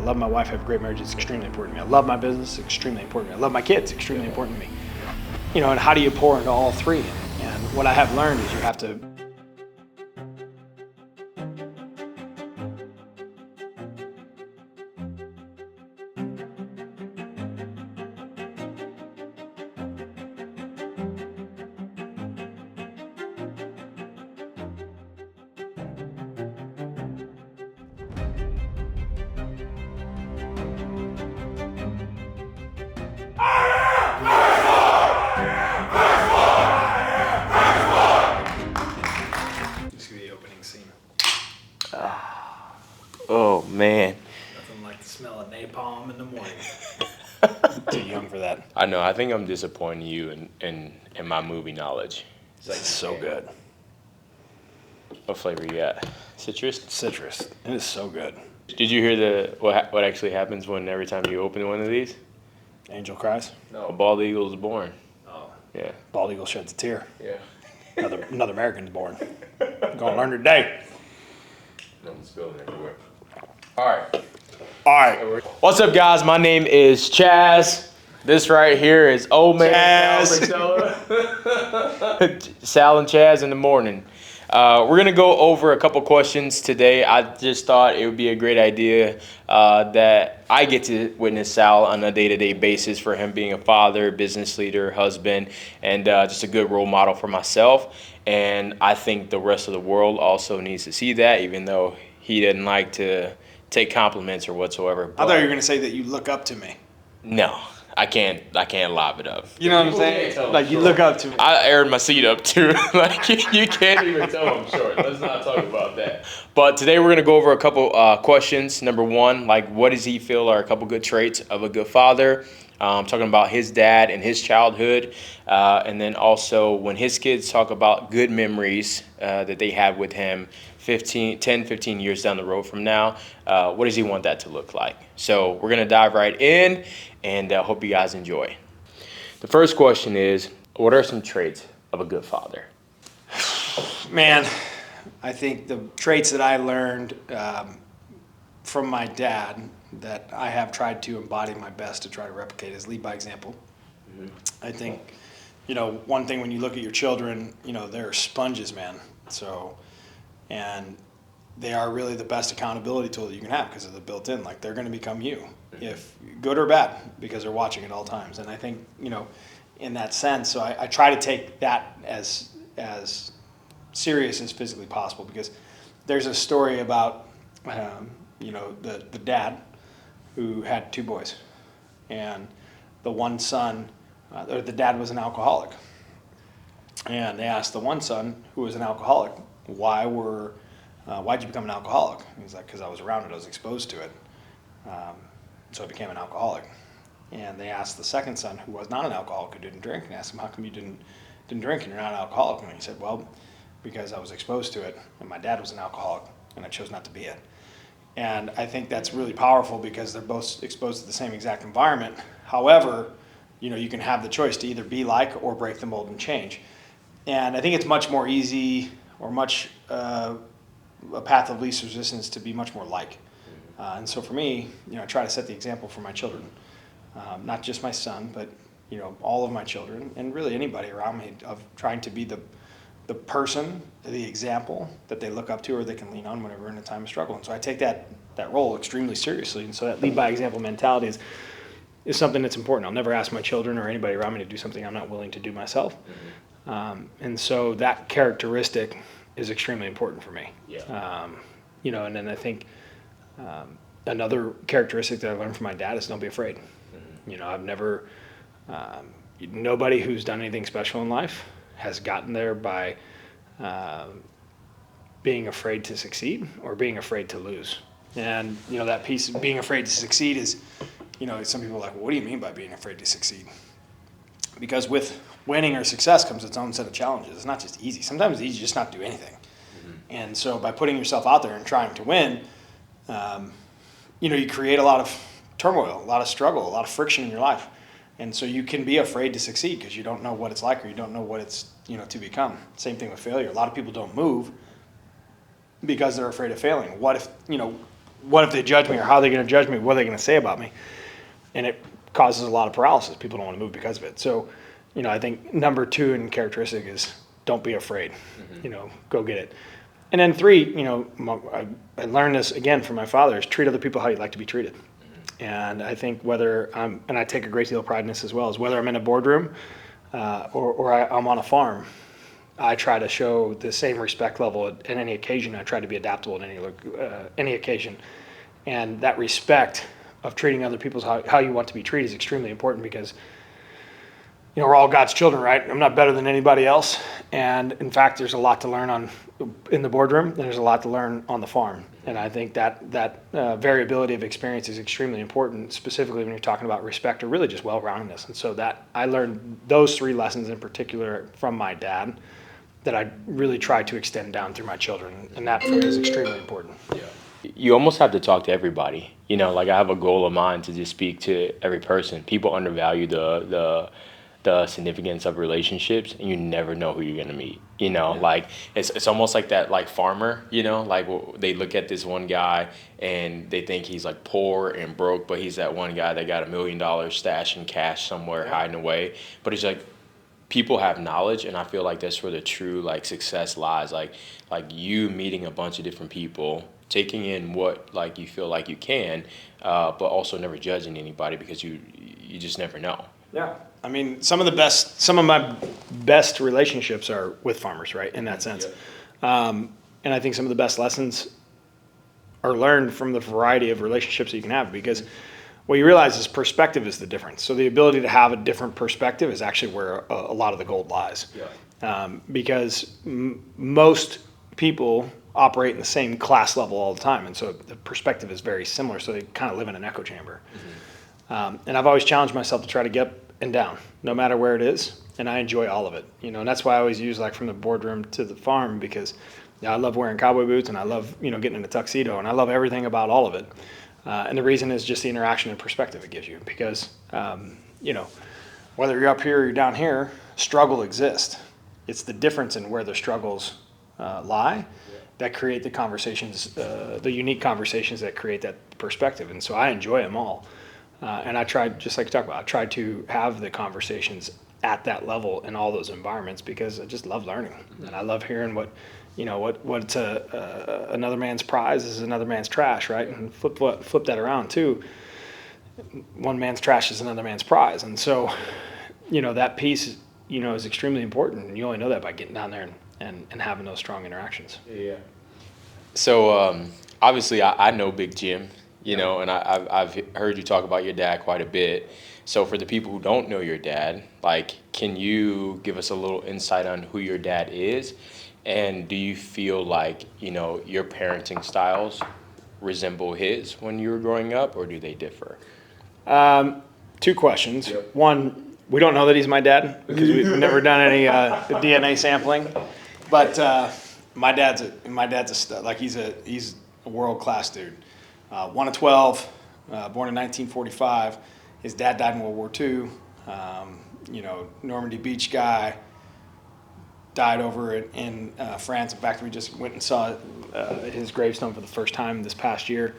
love my wife, I have a great marriage, it's extremely important to me. I love my business, it's extremely important to me. I love my kids, extremely important to me. And how do you pour into all three? And what I have learned is you have to Oh, man. Nothing like the smell of napalm in the morning. Too young for that. I know. I think I'm disappointing you in my movie knowledge. It's so good. What flavor you got? Citrus? Citrus. It is so good. Did you hear what actually happens when every time you open one of these? Angel cries? No. A bald eagle is born. Oh. Yeah. Bald eagle sheds a tear. Yeah. Another American's born. Gonna learn today. No one's spilling everywhere. All right. What's up, guys? My name is Chaz. This right here is old man Sal Frisella. Sal and Chaz in the morning. We're gonna go over a couple questions today. I just thought it would be a great idea that I get to witness Sal on a day-to-day basis for him being a father, business leader, husband, and just a good role model for myself. And I think the rest of the world also needs to see that, even though he didn't like to take compliments or whatsoever. I thought you were going to say that you look up to me. No, I can't lob it up. You know what I'm saying? Like you look up to me. I aired my seat up too. Like you can't even tell I'm short. Let's not talk about that. But today we're going to go over a couple questions. Number one, like what does he feel are a couple good traits of a good father? Talking about his dad and his childhood. And then also when his kids talk about good memories that they have with him 10, 15 years down the road from now, what does he want that to look like? So we're going to dive right in and hope you guys enjoy. The first question is, what are some traits of a good father? Man, I think the traits that I learned from my dad that I have tried to embody my best to try to replicate is lead by example. Mm-hmm. I think, one thing when you look at your children, they're sponges, man. So, and they are really the best accountability tool that you can have because they're built in. Like they're going to become you, if good or bad, because they're watching at all times. And I think, in that sense, so I try to take that as serious as physically possible, because there's a story about, the dad who had two boys, and the one son, or the dad was an alcoholic. And they asked the one son, who was an alcoholic, why'd you become an alcoholic? And he's like, because I was around it, I was exposed to it. So I became an alcoholic. And they asked the second son, who was not an alcoholic, who didn't drink, and asked him, how come you didn't drink and you're not an alcoholic? And he said, well, because I was exposed to it, and my dad was an alcoholic, and I chose not to be it. And I think that's really powerful because they're both exposed to the same exact environment. However, you can have the choice to either be like or break the mold and change. And I think it's much more easy or much a path of least resistance to be much more like. And so for me, I try to set the example for my children, not just my son, but all of my children and really anybody around me, of trying to be the person, the example that they look up to or they can lean on whenever we're in a time of struggle. And so I take that role extremely seriously. And so that lead by example mentality is something that's important. I'll never ask my children or anybody around me to do something I'm not willing to do myself. Mm-hmm. And so that characteristic is extremely important for me. Yeah. And then I think another characteristic that I learned from my dad is don't be afraid. Mm-hmm. I've never, nobody who's done anything special in life has gotten there by being afraid to succeed or being afraid to lose. And, that piece of being afraid to succeed is, some people are like, well, what do you mean by being afraid to succeed? Because with winning or success comes its own set of challenges. It's not just easy. Sometimes it's easy just not to do anything. Mm-hmm. And so by putting yourself out there and trying to win, you create a lot of turmoil, a lot of struggle, a lot of friction in your life. And so you can be afraid to succeed because you don't know what it's like or you don't know what it's, to become. Same thing with failure. A lot of people don't move because they're afraid of failing. What what if they judge me, or how are they going to judge me? What are they going to say about me? And it causes a lot of paralysis. People don't want to move because of it. So, I think number 2 in characteristic is don't be afraid. Go get it. And then 3, I learned this again from my father, is treat other people how you'd like to be treated. And I think and I take a great deal of pride in this as well, is whether I'm in a boardroom or I'm on a farm, I try to show the same respect level at any occasion. I try to be adaptable at any occasion. And that respect of treating other people how you want to be treated is extremely important, because we're all God's children, right? I'm not better than anybody else. And in fact, there's a lot to learn in the boardroom, and there's a lot to learn on the farm. And I think that variability of experience is extremely important, specifically when you're talking about respect or really just well-roundedness. And so that I learned those 3 lessons in particular from my dad that I really try to extend down through my children. And that for me is extremely important. Yeah. You almost have to talk to everybody. Like I have a goal of mine to just speak to every person. People undervalue the significance of relationships, and you never know who you're gonna meet. Like it's almost like that, like farmer. Like they look at this one guy and they think he's like poor and broke, but he's that one guy that got $1 million stashed in cash somewhere hiding away. But it's like people have knowledge, and I feel like that's where the true like success lies. Like you meeting a bunch of different people, taking in what like you feel like you can, but also never judging anybody, because you just never know. Yeah. I mean, some of my best relationships are with farmers, right? In that sense. Yeah. And I think some of the best lessons are learned from the variety of relationships that you can have, because what you realize is perspective is the difference. So the ability to have a different perspective is actually where a lot of the gold lies. Yeah. Because most people operate in the same class level all the time. And so the perspective is very similar. So they kind of live in an echo chamber. And I've always challenged myself to try to get up and down, no matter where it is. And I enjoy all of it, and that's why I always use like from the boardroom to the farm, because I love wearing cowboy boots, and I love, getting in a tuxedo, and I love everything about all of it. And the reason is just the interaction and perspective it gives you, because, whether you're up here or you're down here, struggle exists. It's the difference in where the struggles lie that create the conversations, the unique conversations that create that perspective. And so I enjoy them all. And I tried, just like you talked about, I tried to have the conversations at that level in all those environments, because I just love learning, and I love hearing what's another man's prize is another man's trash, right? And flip that around too. One man's trash is another man's prize, and so that piece is extremely important, and you only know that by getting down there and having those strong interactions. Yeah. So obviously, I know Big Jim. And I've heard you talk about your dad quite a bit. So for the people who don't know your dad, like, can you give us a little insight on who your dad is? And do you feel like, your parenting styles resemble his when you were growing up, or do they differ? 2 questions. Yep. One, we don't know that he's my dad, because we've never done any DNA sampling. But my dad's a stud. Like, he's a world-class dude. 1 of 12, born in 1945. His dad died in World War II. Normandy Beach guy, died over in France. In fact, we just went and saw his gravestone for the first time this past year.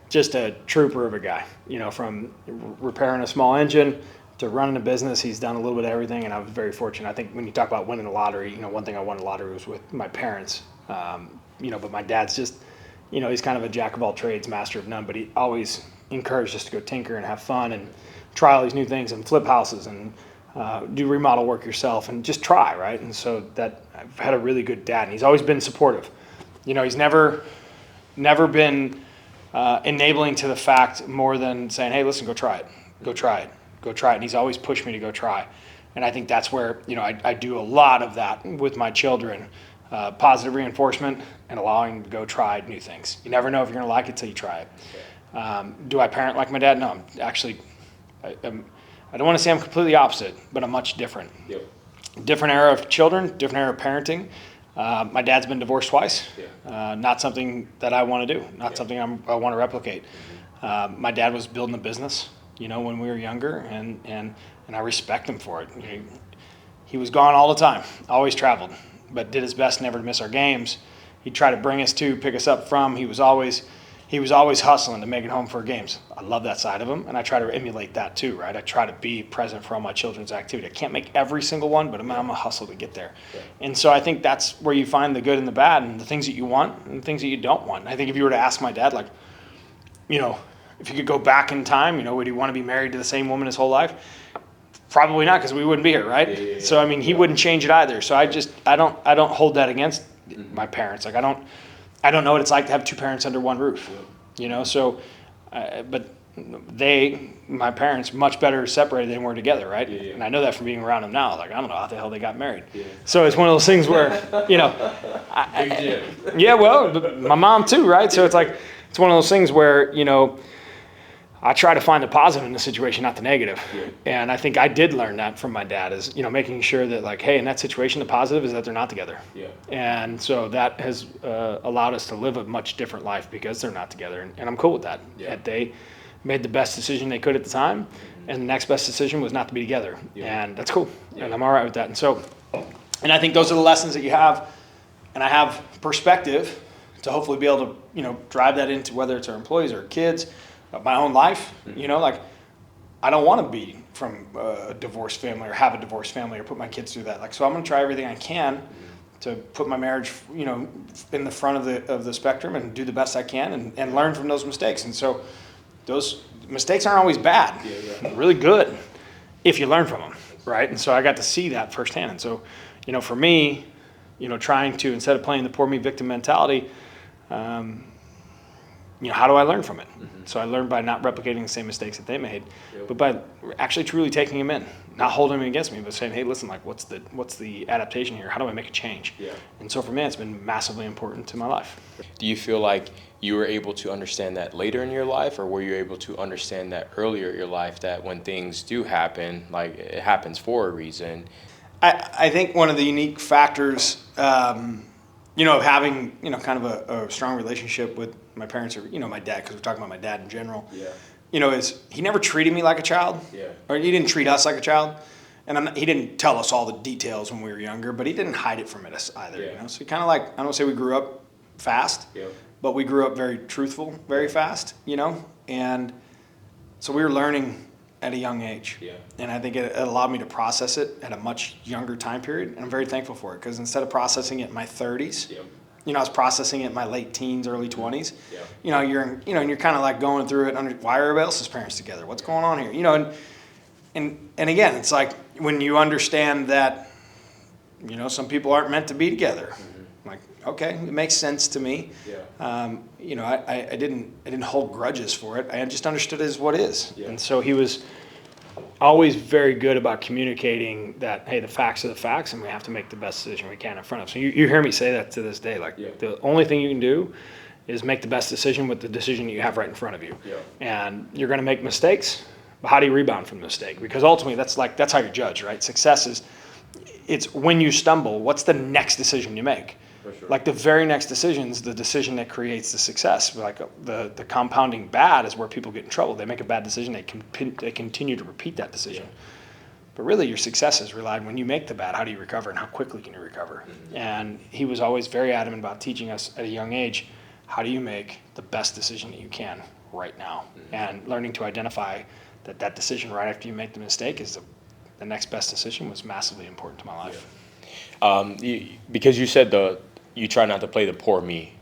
Just a trooper of a guy, from repairing a small engine to running a business. He's done a little bit of everything, and I was very fortunate. I think when you talk about winning the lottery, one thing I won the lottery was with my parents. But my dad's just, he's kind of a jack of all trades, master of none, but he always encouraged us to go tinker and have fun and try all these new things and flip houses and do remodel work yourself and just try, right? And so that I've had a really good dad, and he's always been supportive. He's never been enabling to the fact more than saying, hey, listen, go try it. And he's always pushed me to go try. And I think that's where, I do a lot of that with my children. Positive reinforcement and allowing them to go try new things. You never know if you're going to like it till you try it. Do I parent like my dad? No, I'm actually, I don't want to say I'm completely opposite, but I'm much different. Yep. Different era of children, different era of parenting. My dad's been divorced twice. Yeah. Not something that I want to do. Not something I want to replicate. My dad was building a business, when we were younger, and I respect him for it. He was gone all the time, always traveled, but did his best never to miss our games. He'd try to bring us to, pick us up from. He was always, he was always hustling to make it home for games. I love that side of him, and I try to emulate that too, right? I try to be present for all my children's activity. I can't make every single one, but I'm a hustle to get there. Yeah. And so I think that's where you find the good and the bad, and the things that you want and the things that you don't want. I think if you were to ask my dad, like, if you could go back in time, would he want to be married to the same woman his whole life? Probably not, because we wouldn't be here, right? Yeah. So he wouldn't change it either. So I don't hold that against my parents. Like I don't know what it's like to have two parents under one roof. So, but my parents, much better separated than we're together, right? Yeah. And I know that from being around them now. Like I don't know how the hell they got married. Yeah. So it's one of those things where, yeah, well, my mom too, right? So it's like it's one of those things where I try to find the positive in the situation, not the negative. Yeah. And I think I did learn that from my dad is, making sure that like, hey, in that situation, the positive is that they're not together. Yeah. And so that has allowed us to live a much different life because they're not together. And I'm cool with that. Yeah. And they made the best decision they could at the time. Mm-hmm. And the next best decision was not to be together. Yeah. And that's cool. Yeah. And I'm all right with that. And so, and I think those are the lessons that you have. And I have perspective to hopefully be able to, drive that into whether it's our employees or kids, my own life, like I don't want to be from a divorced family or have a divorced family or put my kids through that. Like, so I'm going to try everything I can to put my marriage, in the front of the spectrum and do the best I can and learn from those mistakes. And so those mistakes aren't always bad, really good if you learn from them. Right. And so I got to see that firsthand. And so, for me, trying to, instead of playing the poor me victim mentality, how do I learn from it? Mm-hmm. So I learned by not replicating the same mistakes that they made, but by actually truly taking them in, not holding them against me, but saying, hey, listen, like what's the adaptation here? How do I make a change? Yeah. And so for me, it's been massively important to my life. Do you feel like you were able to understand that later in your life, or were you able to understand that earlier in your life, that when things do happen, like it happens for a reason? I think one of the unique factors, of having, kind of a strong relationship with my parents or, my dad, because we're talking about my dad in general, is he never treated me like a child, or he didn't treat us like a child. And he didn't tell us all the details when we were younger, but he didn't hide it from us either, So kind of like, I don't say we grew up fast, but we grew up very truthful, very fast, and so we were learning at a young age. Yeah. And I think it allowed me to process it at a much younger time period. And I'm very thankful for it because instead of processing it in my 30s, I was processing it in my late teens, early 20s. Yeah. And you're kind of like going through it. Why are everybody else's parents together? What's going on here? And again, it's like when you understand that, some people aren't meant to be together. Mm-hmm. Like, okay, it makes sense to me. Yeah. I didn't hold grudges for it. I just understood it as what is. Yeah. And so he was always very good about communicating that, hey, the facts are the facts, and we have to make the best decision we can in front of. So you hear me say that to this day. Like, the only thing you can do is make the best decision with the decision you have right in front of you. Yeah. And you're going to make mistakes, but how do you rebound from the mistake? Because ultimately, that's how you're judged, right? Success is, it's when you stumble, what's the next decision you make? Sure. Like the very next decision is the decision that creates the success. Like the compounding bad is where people get in trouble. They make a bad decision, they continue to repeat that decision. Yeah. But really your success is relied when you make the bad, how do you recover and how quickly can you recover? Mm-hmm. And he was always very adamant about teaching us at a young age, how do you make the best decision that you can right now? Mm-hmm. And learning to identify that decision right after you make the mistake is the next best decision was massively important to my life. Yeah. Because you said you try not to play the poor me,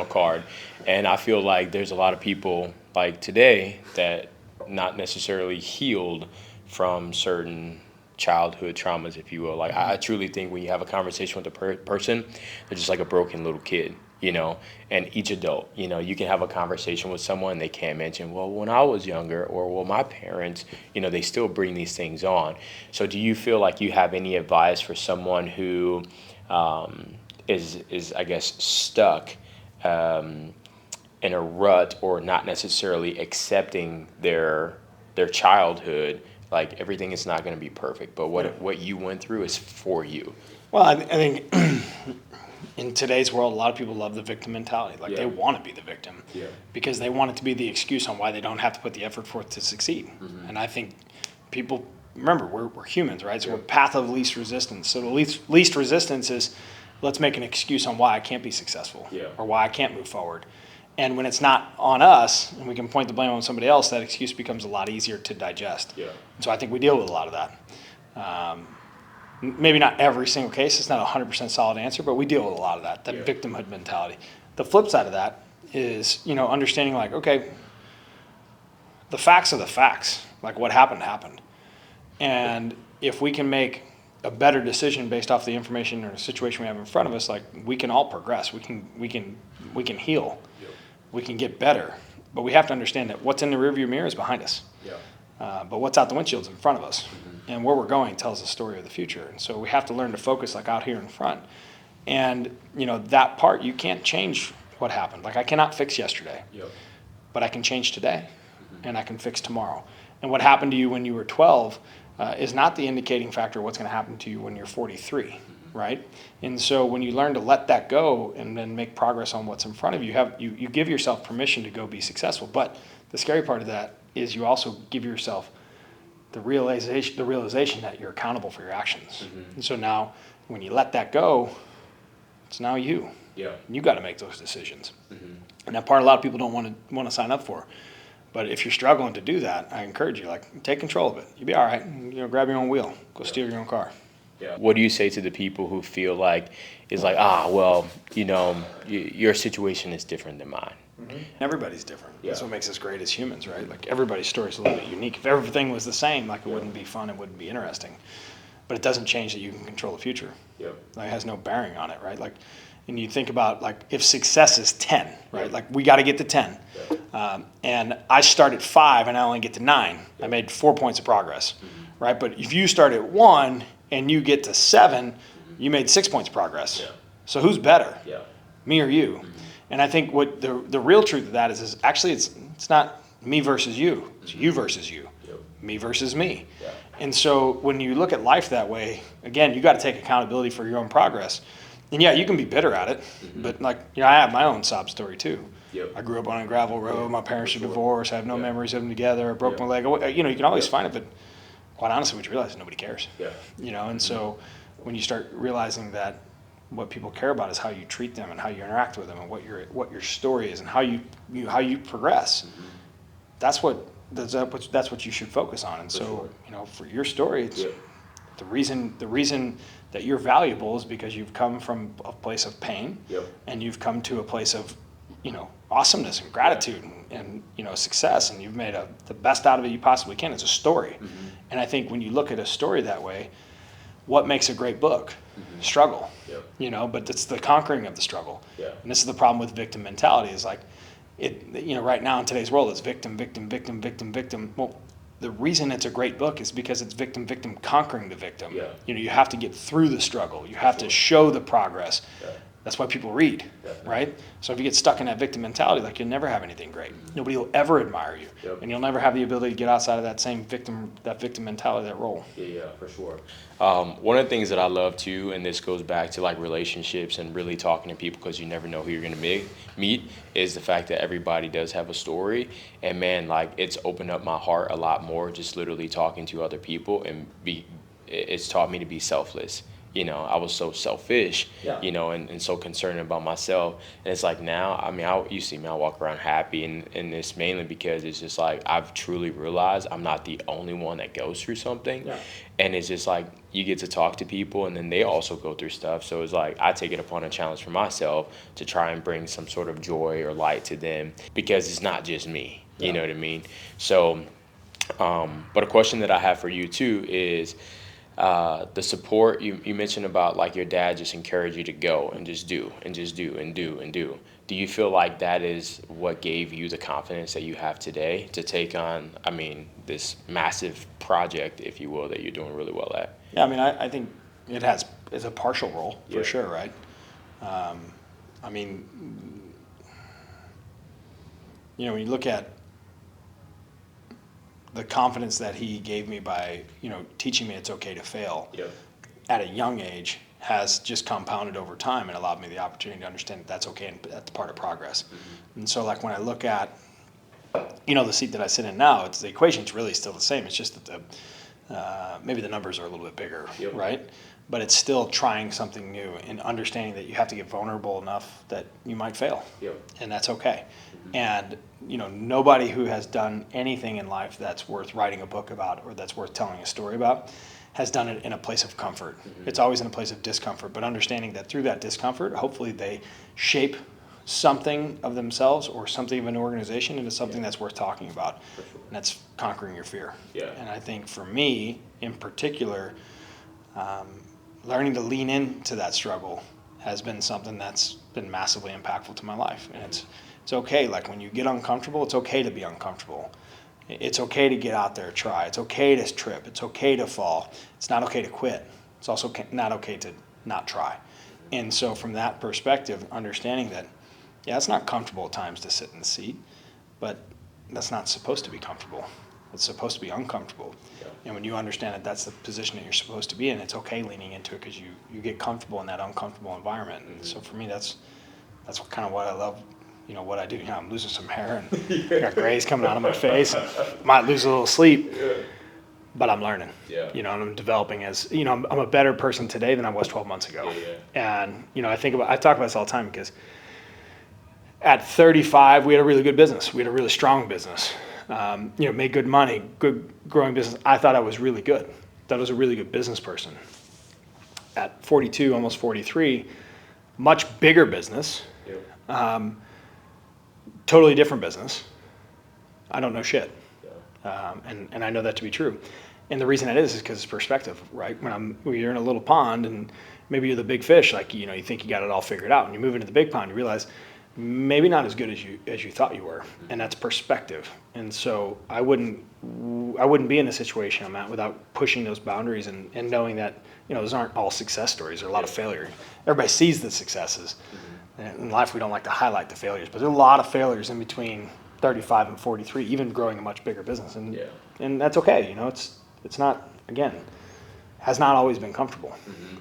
card. And I feel like there's a lot of people like today that not necessarily healed from certain childhood traumas, if you will. Like I truly think when you have a conversation with a person, they're just like a broken little kid, and each adult, you can have a conversation with someone, they can't mention, well, when I was younger, or well, my parents, they still bring these things on. So do you feel like you have any advice for someone who is I guess stuck in a rut, or not necessarily accepting their childhood? Like everything is not going to be perfect, but what you went through is for you. Well, I think in today's world, a lot of people love the victim mentality. Like they want to be the victim because they want it to be the excuse on why they don't have to put the effort forth to succeed. Mm-hmm. And I think people, remember, we're humans, right? So we're path of least resistance. So the least resistance is, let's make an excuse on why I can't be successful or why I can't move forward. And when it's not on us and we can point the blame on somebody else, that excuse becomes a lot easier to digest. Yeah. And so I think we deal with a lot of that. Maybe not every single case. It's not a 100% solid answer, but we deal with a lot of that victimhood mentality. The flip side of that is, understanding like, okay, the facts are the facts. Like what happened. And if we can make a better decision based off the information or the situation we have in front of us, like we can all progress. We can heal. Yep. We can get better. But we have to understand that what's in the rearview mirror is behind us. Yeah. But what's out the windshield is in front of us. And where we're going tells the story of the future. And so we have to learn to focus like out here in front. And, that part, you can't change what happened. Like I cannot fix yesterday. Yep. But I can change today. And I can fix tomorrow. And what happened to you when you were 12 is not the indicating factor of what's going to happen to you when you're 43, right? And so when you learn to let that go and then make progress on what's in front of you, you give yourself permission to go be successful. But the scary part of that is you also give yourself the realization that you're accountable for your actions. And so now when you let that go, it's now you. Yeah. You got to make those decisions. And that part a lot of people don't want to sign up for. But if you're struggling to do that, I encourage you, like, take control of it. You'll be all right. Grab your own wheel. Go steal your own car. Yeah. What do you say to the people who feel like it's like, well, your situation is different than mine? Everybody's different. Yeah. That's what makes us great as humans, right? Like everybody's story is a little bit unique. If everything was the same, like it wouldn't be fun, it wouldn't be interesting. But it doesn't change that you can control the future. Yep. Like it has no bearing on it, right? Like, and you think about like if success is 10, right? Like we got to get to 10. And I start at 5 and I only get to 9. I made 4 points of progress, right? But if you start at 1 and you get to 7, you made 6 points of progress. Yeah. So who's better? Yeah. Me or you? And I think what the real truth of that is actually it's not me versus you. It's you versus you. Yep. Me versus me. Yeah. And so when you look at life that way, again, you got to take accountability for your own progress. And yeah, you can be bitter at it, but like, I have my own sob story too. Yep. I grew up on a gravel road. My parents are divorced. I have no memories of them together. I broke my leg. You can always find it, but quite honestly, what you realize is nobody cares. Yeah. And so when you start realizing that what people care about is how you treat them and how you interact with them and what your story is and how you progress, that's what you should focus on. And so for your story, it's the reason that you're valuable is because you've come from a place of pain and you've come to a place of awesomeness and gratitude and success, and you've made the best out of it you possibly can. It's a story. And I think when you look at a story that way, what makes a great book? Struggle. But it's the conquering of the struggle. And this is the problem with victim mentality is like right now in today's world it's victim. Well, the reason it's a great book is because it's victim conquering the victim. You have to get through the struggle. You have to show the progress. That's why people read, right? So if you get stuck in that victim mentality, like you'll never have anything great. Nobody will ever admire you, and you'll never have the ability to get outside of that same victim mentality, that role. Yeah, for sure. One of the things that I love too, and this goes back to like relationships and really talking to people because you never know who you're gonna meet, is the fact that everybody does have a story. And man, like it's opened up my heart a lot more just literally talking to other people, and it's taught me to be selfless. I was so selfish, and so concerned about myself. And it's like now, you see me, I walk around happy, and it's mainly because it's just like I've truly realized I'm not the only one that goes through something. And it's just like you get to talk to people, and then they also go through stuff. So it's like I take it upon a challenge for myself to try and bring some sort of joy or light to them because it's not just me. You know what I mean? So, but a question that I have for you too is, the support you mentioned about like your dad just encouraged you to go and just do and just do and do and do. Do you feel like that is what gave you the confidence that you have today to take on, this massive project, if you will, that you're doing really well at? Yeah, I think it's a partial role for sure, right? When you look at the confidence that he gave me by, teaching me it's okay to fail at a young age has just compounded over time and allowed me the opportunity to understand that that's okay and that's part of progress. And so like when I look at, the seat that I sit in now, the equation's really still the same. It's just that maybe the numbers are a little bit bigger, right? but it's still trying something new and understanding that you have to get vulnerable enough that you might fail. Yep. And that's okay. And nobody who has done anything in life that's worth writing a book about or that's worth telling a story about has done it in a place of comfort. It's always in a place of discomfort, but understanding that through that discomfort, hopefully they shape something of themselves or something of an organization into something that's worth talking about. And that's conquering your fear. Yeah. And I think for me in particular, learning to lean into that struggle has been something that's been massively impactful to my life. And it's okay. Like when you get uncomfortable, it's okay to be uncomfortable. It's okay to get out there, try. It's okay to trip. It's okay to fall. It's not okay to quit. It's also not okay to not try. And so from that perspective, understanding that, yeah, it's not comfortable at times to sit in the seat, but that's not supposed to be comfortable. It's supposed to be uncomfortable. Yeah. And when you understand that that's the position that you're supposed to be in, it's okay leaning into it because you get comfortable in that uncomfortable environment. And so for me, that's kind of what I love, what I do. I'm losing some hair and got grays coming out of my face. And might lose a little sleep, but I'm learning. Yeah. And I'm developing as, I'm a better person today than I was 12 months ago. And, I talk about this all the time because at 35, we had a really good business. We had a really strong business. Made good money, good growing business. I thought I was really good. Thought I was a really good business person. At 42, almost 43, much bigger business. Totally different business. I don't know shit. And I know that to be true. And the reason that is because it's perspective, right? When you're in a little pond and maybe you're the big fish, like, you think you got it all figured out, and you move into the big pond, you realize maybe not as good as you thought you were. And that's perspective. And so I wouldn't be in the situation I'm at without pushing those boundaries and knowing that, those aren't all success stories. There are a lot of failure. Everybody sees the successes. In life, we don't like to highlight the failures, but there are a lot of failures in between 35 and 43, even growing a much bigger business. And that's okay. It's not, again, has not always been comfortable,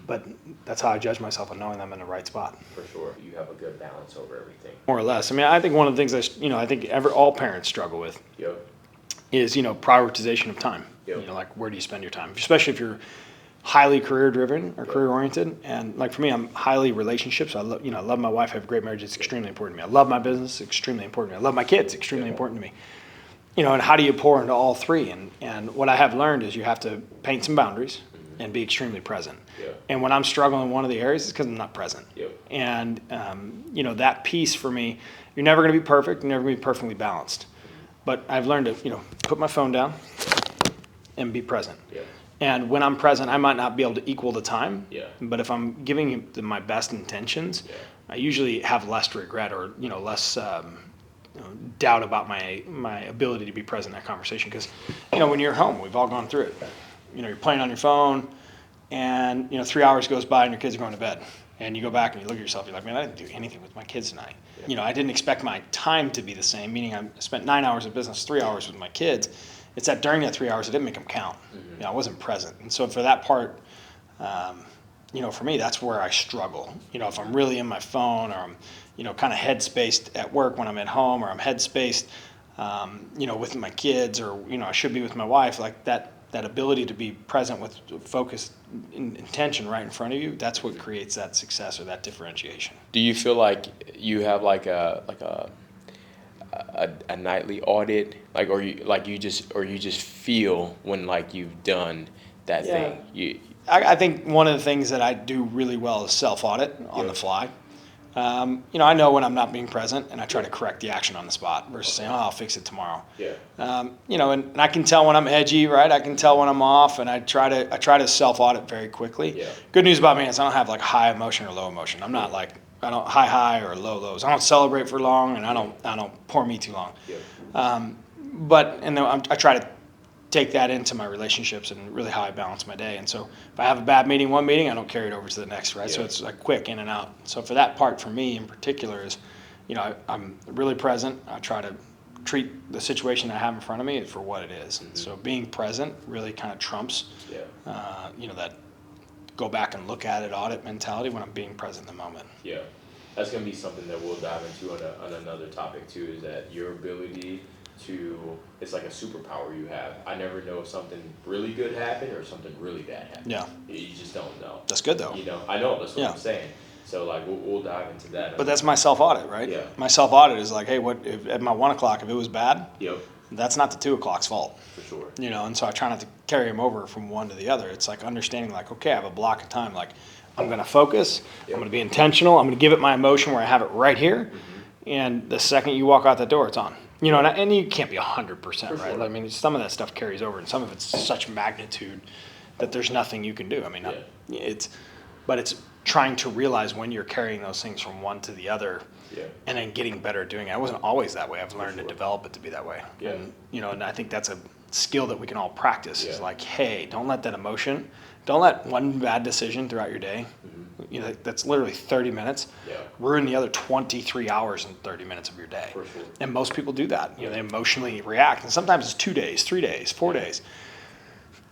but that's how I judge myself on knowing I'm in the right spot. For sure. You have a good balance over everything. More or less. I think one of the things I think all parents struggle with is, prioritization of time. Like where do you spend your time? Especially if you're highly career driven or career oriented. And like for me, I'm highly relationships. I love my wife. I have a great marriage. It's extremely important to me. I love my business. It's extremely important to me. I love my kids. Extremely important to me. And how do you pour into all three? And what I have learned is you have to paint some boundaries and be extremely present. And when I'm struggling in one of the areas, it's because I'm not present. And, that piece for me, you're never going to be perfect. You're never going to be perfectly balanced. But I've learned to, put my phone down and be present. And when I'm present, I might not be able to equal the time. But if I'm giving my best intentions, I usually have less regret or, less doubt about my ability to be present in that conversation. Because, when you're home, we've all gone through it. You're playing on your phone and, 3 hours goes by and your kids are going to bed. And you go back and you look at yourself, you're like, man, I didn't do anything with my kids tonight. I didn't expect my time to be the same, meaning I spent 9 hours of business, 3 hours with my kids. It's that during that 3 hours, I didn't make them count. I wasn't present. And so for that part, for me, that's where I struggle. If I'm really in my phone or I'm, kind of head-spaced at work when I'm at home or I'm head-spaced, with my kids or, I should be with my wife, like that ability to be present with focused intention right in front of you, that's what creates that success or that differentiation. Do you feel like you have like a nightly audit, or you just feel when like you've done that thing? I think one of the things that I do really well is self-audit on the fly. I know when I'm not being present, and I try to correct the action on the spot versus saying, I'll fix it tomorrow. And I can tell when I'm edgy, right? I can tell when I'm off, and I try to self-audit very quickly. Good news about me is I don't have like high emotion or low emotion. I'm not like, I don't high or low lows. I don't celebrate for long, and I don't pour me too long. I try to take that into my relationships and really how I balance my day. And so if I have a bad meeting, one meeting, I don't carry it over to the next, right? So it's like quick in and out. So for that part, for me in particular is, I'm really present. I try to treat the situation I have in front of me for what it is. So being present really kind of trumps, that go back and look at it audit mentality when I'm being present in the moment. That's going to be something that we'll dive into on another topic too, is that your ability to, it's like a superpower you have. I never know if something really good happened or something really bad happened. Yeah. You just don't know. That's good though. You know, I know, that's what Yeah. I'm saying. So like, we'll dive into that. But that's my self-audit, right? Yeah. My self-audit is like, hey, what if at my 1 o'clock, if it was bad, Yep, that's not the 2 o'clock's fault. for sure. You know, and so I try not to carry them over from one to the other. It's like understanding, like, okay, I have a block of time. Like, I'm going to focus. I'm going to be intentional. I'm going to give it my emotion where I have it right here. And the second you walk out the door, it's on. You know, and you can't be 100%, right? sure. I mean, some of that stuff carries over, and some of it's such magnitude that there's nothing you can do. I mean, but it's trying to realize when you're carrying those things from one to the other. Yeah. And then getting better at doing it. I wasn't always that way. I've learned to develop it to be that way. Yeah. And, you know, and I think that's a skill that we can all practice. Is like, hey, don't let that emotion, don't let one bad decision throughout your day, you know, that's literally 30 minutes, ruin the other 23 hours and 30 minutes of your day. For sure. And most people do that. You know, they emotionally react. And sometimes it's 2 days, 3 days, 4 days.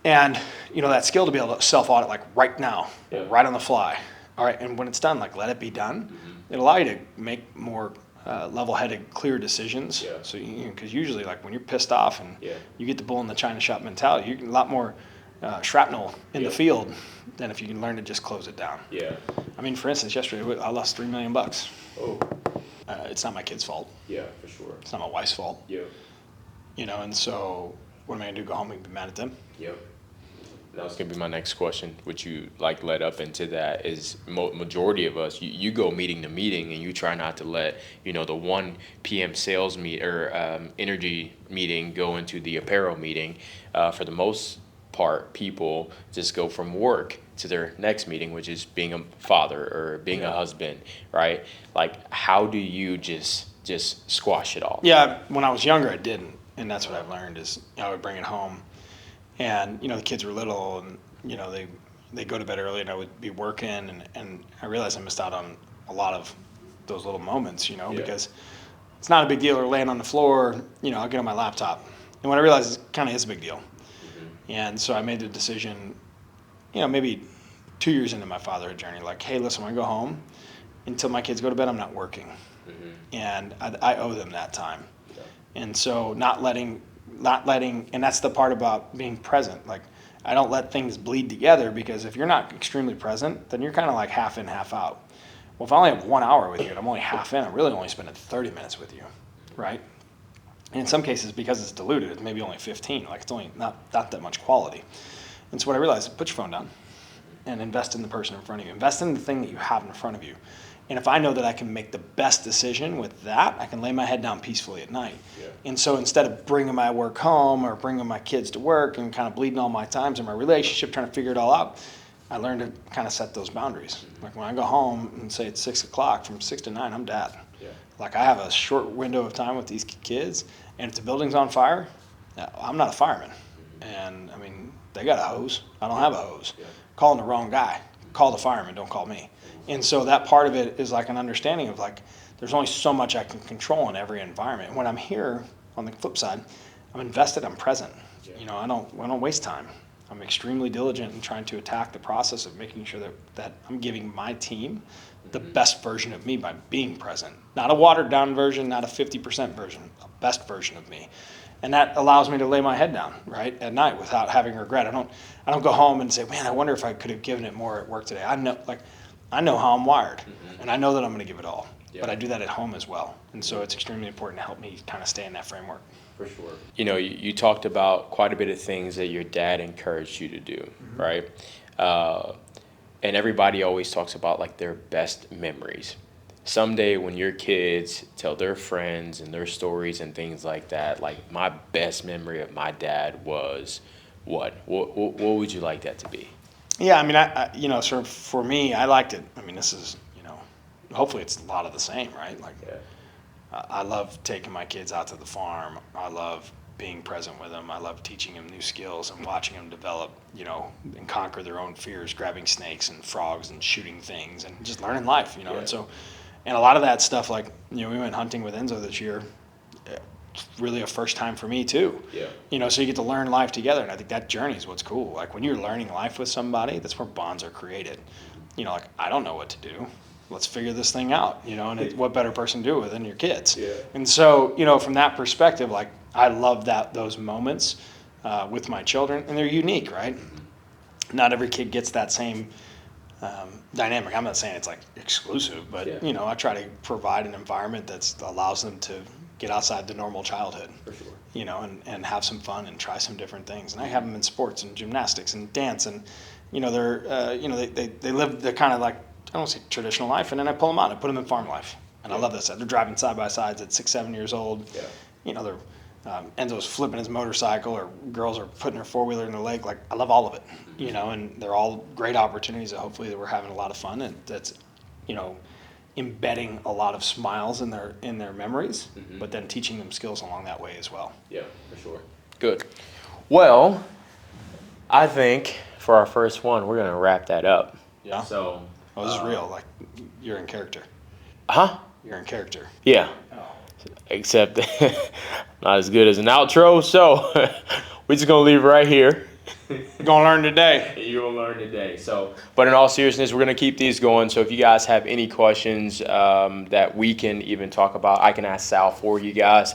And, you know, that skill to be able to self-audit, like right now, right on the fly. All right, and when it's done, like let it be done. It'll allow you to make more level-headed, clear decisions. Yeah. So, because usually, like when you're pissed off and you get the bull in the china shop mentality, you get a lot more shrapnel in the field than if you can learn to just close it down. Yeah. I mean, for instance, yesterday I lost $3 million. Oh. It's not my kid's fault. Yeah, for sure. It's not my wife's fault. Yeah. You know, and so what am I gonna do? Go home and be mad at them? Yep. That was gonna be my next question. Which you like led up into that is majority of us. You go meeting to meeting and you try not to let the 1 p.m. sales meet or energy meeting go into the apparel meeting. For the most part, people just go from work to their next meeting, which is being a father or being a husband, right? Like, how do you just squash it all? Yeah, when I was younger, I didn't, and that's what I've learned is I would bring it home. And, the kids were little and, they go to bed early and I would be working and I realized I missed out on a lot of those little moments, because it's not a big deal or laying on the floor, I'll get on my laptop. And when I realized it kind of is a big deal. And so I made the decision, maybe 2 years into my fatherhood journey, like, hey, listen, when I go home, until my kids go to bed, I'm not working. And I owe them that time. And so not letting, and that's the part about being present. Like, I don't let things bleed together, because if you're not extremely present, then you're kind of like half in, half out. Well, if I only have 1 hour with you and I'm only half in, I'm really only spending 30 minutes with you, right? And in some cases, because it's diluted, it's maybe only 15. Like, it's only not that much quality. And so what I realized is put your phone down and invest in the person in front of you. Invest in the thing that you have in front of you. And if I know that I can make the best decision with that, I can lay my head down peacefully at night. And so instead of bringing my work home or bringing my kids to work and kind of bleeding all my times in my relationship, trying to figure it all out, I learned to kind of set those boundaries. Like, when I go home and say it's 6 o'clock, from 6 to 9, I'm dad. Like, I have a short window of time with these kids, and if the building's on fire, I'm not a fireman. And I mean, they got a hose. I don't have a hose. Calling the wrong guy. Call the fireman, don't call me. And so that part of it is like an understanding of, like, there's only so much I can control in every environment. And when I'm here, on the flip side, I'm invested, I'm present. I don't waste time. I'm extremely diligent in trying to attack the process of making sure that I'm giving my team the best version of me by being present. Not a watered down version, not a 50% version, a best version of me. And that allows me to lay my head down, right, at night without having regret. I don't go home and say, man, I wonder if I could have given it more at work today. I know how I'm wired, and I know that I'm going to give it all. But I do that at home as well. And so it's extremely important to help me kind of stay in that framework. For sure. You talked about quite a bit of things that your dad encouraged you to do, right? And everybody always talks about, like, their best memories. Someday when your kids tell their friends and their stories and things like that, like, my best memory of my dad was what? What would you like that to be? Yeah, I mean, I sort of for me, I liked it. I mean, this is, hopefully it's a lot of the same, right? Like, I love taking my kids out to the farm. I love being present with them. I love teaching them new skills and watching them develop, and conquer their own fears, grabbing snakes and frogs and shooting things and just learning life, And so, and a lot of that stuff, like, we went hunting with Enzo this year. It's really a first time for me too. So you get to learn life together, and I think that journey is what's cool. Like, when you're learning life with somebody, that's where bonds are created. Like, I don't know what to do. let's figure this thing out, you know, and what better person to do it with than your kids. Yeah. And so, you know, from that perspective, like, I love those moments with my children, and they're unique, right? Not every kid gets that same dynamic. I'm not saying it's like exclusive, but you know, I try to provide an environment that allows them to get outside the normal childhood. For sure. You know, and have some fun and try some different things. And I have them in sports and gymnastics and dance, and you know, they're you know, they live the kind of like, I don't say traditional life, and then I pull them out and put them in farm life. And I love this. They're driving side by sides at 6, 7 years old. Yeah. You know, they're Enzo's flipping his motorcycle, or girls are putting their four-wheeler in the lake. Like, I love all of it, you know, and they're all great opportunities that hopefully that we're having a lot of fun, and that's, you know, embedding a lot of smiles in their memories, but then teaching them skills along that way as well. Yeah, for sure. Good. Well, I think for our first one, we're gonna wrap that up. Yeah. So. Oh, this is real. Like, you're in character. Huh? You're in character. Yeah. Oh. Except not as good as an outro, so we're just gonna leave right here. You're gonna learn today. You're gonna learn today. So, but in all seriousness, we're gonna keep these going. So if you guys have any questions that we can even talk about, I can ask Sal for you guys.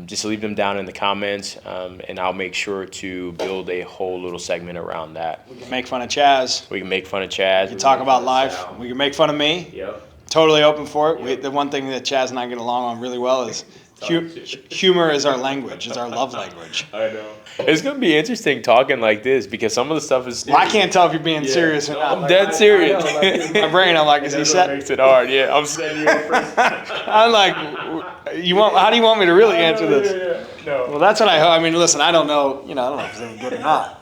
Just leave them down in the comments, and I'll make sure to build a whole little segment around that. We can make fun of Chaz. We can make fun of Chaz. We can talk about life. Sal. We can make fun of me. Yep. Totally open for it. Yep. The one thing that Chaz and I get along on really well is humor is our language. It's our love language. I know. It's going to be interesting talking like this because some of the stuff is serious. Well, I can't tell if you're being serious or not. I'm dead serious. My brain, I'm like, is he set? Makes it hard. Yeah, I'm setting you up first. I'm like, how do you want me to really answer this? Yeah. No. Well, that's what I mean, listen, I don't know, you know, I don't know if it's good or not.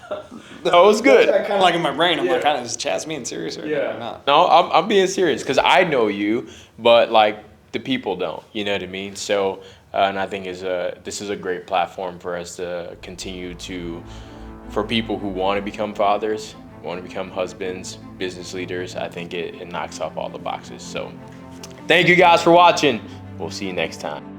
No, it was good. Kind of like in my brain, I'm like, is Chaz being serious or not? No, I'm being serious because I know you, but like the people don't. You know what I mean? So, and I think this is a great platform for us to continue for people who want to become fathers, want to become husbands, business leaders. I think it knocks off all the boxes. So, thank you guys for watching. We'll see you next time.